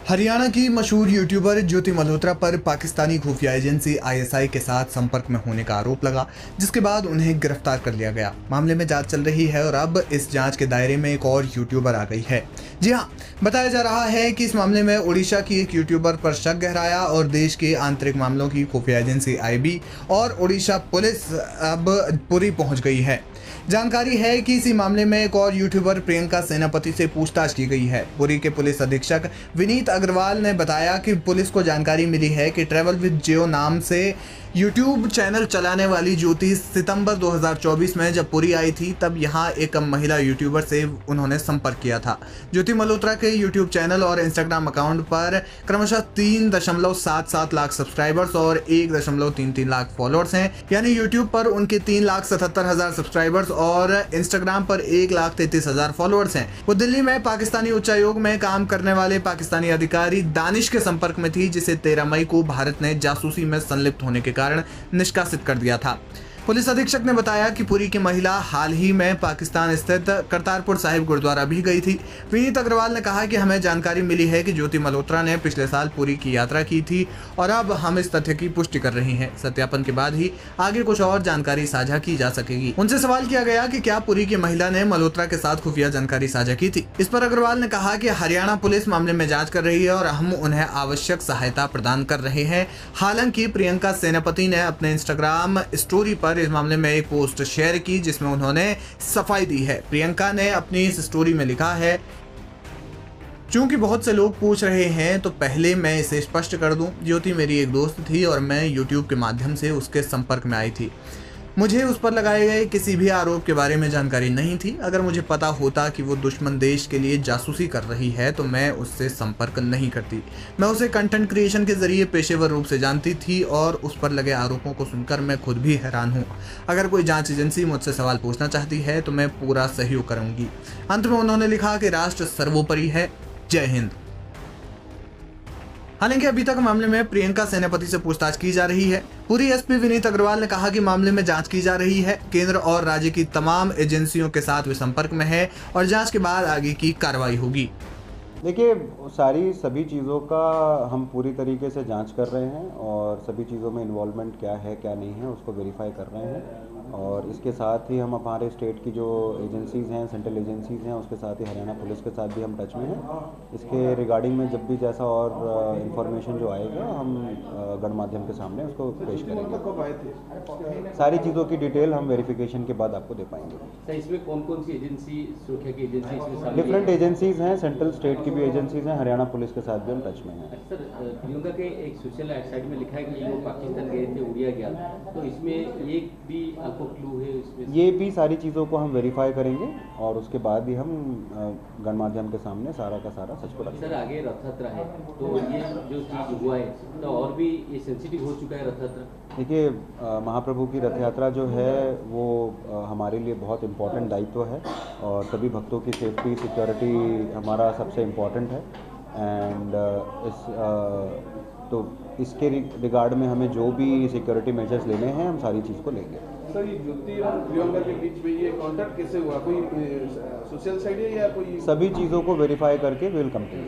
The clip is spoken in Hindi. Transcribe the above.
हरियाणा की मशहूर यूट्यूबर ज्योति मल्होत्रा पर पाकिस्तानी खुफिया एजेंसी आईएसआई के साथ संपर्क में होने का आरोप लगा, जिसके बाद उन्हें गिरफ्तार कर लिया गया। मामले में जांच चल रही है और अब इस जांच के दायरे में एक और यूट्यूबर आ गई है। जी हाँ, बताया जा रहा है कि इस मामले में उड़ीसा की एक यूट्यूबर पर शक गहराया और देश के आंतरिक मामलों की खुफिया एजेंसी आईबी और उड़ीसा पुलिस अब पुरी पहुंच गई है। जानकारी है कि इसी मामले में एक और यूट्यूबर प्रियंका सेनापति से पूछताछ की गई है। पुरी के पुलिस अधीक्षक विनीत अग्रवाल ने बताया कि पुलिस को जानकारी मिली है कि ट्रैवल विद जियो नाम से यूट्यूब चैनल चलाने वाली ज्योति सितंबर 2024 में जब पुरी आई थी, तब यहां एक महिला यूट्यूबर से उन्होंने संपर्क किया था। ज्योति मल्होत्रा के यूट्यूब चैनल और इंस्टाग्राम अकाउंट पर क्रमशः 3.77 लाख सब्सक्राइबर्स और 1.33 लाख फॉलोअर्स हैं। यानी यूट्यूब पर उनके 3,77,000 सब्सक्राइबर्स और इंस्टाग्राम पर 1,33,000 फॉलोअर्स हैं। वो दिल्ली में पाकिस्तानी उच्चायोग में काम करने वाले पाकिस्तानी अधिकारी दानिश के संपर्क में थी, जिसे 13 मई को भारत ने जासूसी में संलिप्त होने के कारण निष्कासित कर दिया था। पुलिस अधीक्षक ने बताया कि पुरी की महिला हाल ही में पाकिस्तान स्थित करतारपुर साहिब गुरुद्वारा भी गई थी। विनीत अग्रवाल ने कहा कि हमें जानकारी मिली है कि ज्योति मल्होत्रा ने पिछले साल पुरी की यात्रा की थी और अब हम इस तथ्य की पुष्टि कर रहे हैं। सत्यापन के बाद ही आगे कुछ और जानकारी साझा की जा सकेगी। उनसे सवाल किया गया कि क्या पुरी की महिला ने मल्होत्रा के साथ खुफिया जानकारी साझा की थी। इस पर अग्रवाल ने कहा कि हरियाणा पुलिस मामले में जाँच कर रही है और हम उन्हें आवश्यक सहायता प्रदान कर रहे हैं। हालांकि प्रियंका सेनापति ने अपने इंस्टाग्राम स्टोरी पर इस मामले में एक पोस्ट शेयर की, जिसमें उन्होंने सफाई दी है। प्रियंका ने अपनी इस स्टोरी में लिखा है, चूंकि बहुत से लोग पूछ रहे हैं तो पहले मैं इसे स्पष्ट कर दूं, ज्योति मेरी एक दोस्त थी और मैं यूट्यूब के माध्यम से उसके संपर्क में आई थी। मुझे उस पर लगाए गए किसी भी आरोप के बारे में जानकारी नहीं थी। अगर मुझे पता होता कि वो दुश्मन देश के लिए जासूसी कर रही है तो मैं उससे संपर्क नहीं करती। मैं उसे कंटेंट क्रिएशन के जरिए पेशेवर रूप से जानती थी और उस पर लगे आरोपों को सुनकर मैं खुद भी हैरान हूँ। अगर कोई जांच एजेंसी मुझसे सवाल पूछना चाहती है तो मैं पूरा सहयोग करूँगी। अंत में उन्होंने लिखा कि राष्ट्र सर्वोपरि है। जय हिंद। हालांकि अभी तक मामले में प्रियंका सेनापति से पूछताछ की जा रही है। पुरी एसपी विनीत अग्रवाल ने कहा कि मामले में जांच की जा रही है। केंद्र और राज्य की तमाम एजेंसियों के साथ वे संपर्क में है और जांच के बाद आगे की कार्रवाई होगी। देखिए, सभी चीज़ों का हम पूरी तरीके से जांच कर रहे हैं और सभी चीज़ों में इन्वॉल्वमेंट क्या है क्या नहीं है उसको वेरीफाई कर रहे हैं। और इसके साथ ही हम हमारे स्टेट की जो एजेंसीज़ हैं, सेंट्रल एजेंसीज़ हैं, उसके साथ ही हरियाणा पुलिस के साथ भी हम टच में हैं। इसके रिगार्डिंग में जब भी जैसा और इन्फॉर्मेशन जो आएगा हम गणमाध्यम के सामने उसको पेश करेंगे। सारी चीज़ों की डिटेल हम वेरिफिकेशन के बाद आपको दे पाएंगे। सर, इसमें कौन कौन सी एजेंसी, सुरक्षा की एजेंसी इसमें शामिल है? डिफरेंट एजेंसीज़ हैं, सेंट्रल स्टेट की भी एजेंसीज़ हैं, हरियाणा पुलिस के साथ भी हम टच में हैं। सर, प्रियंका के एक सोशल साइट में लिखा है कि वो पाकिस्तान गए थे, उड़िया गया, तो इसमें एक भी आपको क्लू है इसमें? ये भी सारी चीज़ों को हम वेरीफाई करेंगे और उसके बाद ही हम गणमाध्यम के सामने सारा का सारा सच को रखेंगे। सर, आगे रथ यात्रा है तो ये जो चीज़ हुआ है तो और भी ये सेंसिटिव हो चुका है रथ यात्रा। देखिए, महाप्रभु की रथ यात्रा जो है वो हमारे लिए बहुत इम्पोर्टेंट दायित्व है और सभी भक्तों की सेफ्टी सिक्योरिटी हमारा सबसे इम्पोर्टेंट है। एंड तो इसके रिगार्ड में हमें जो भी सिक्योरिटी मेजर्स लेने हैं हम सारी चीज़ को लेंगे। सर, ये ज्योति और प्रियंका के बीच में ये कॉन्टैक्ट कैसे हुआ? कोई सोशल साइट है या कोई? सभी चीज़ों को वेरीफाई करके विल कम टू यू।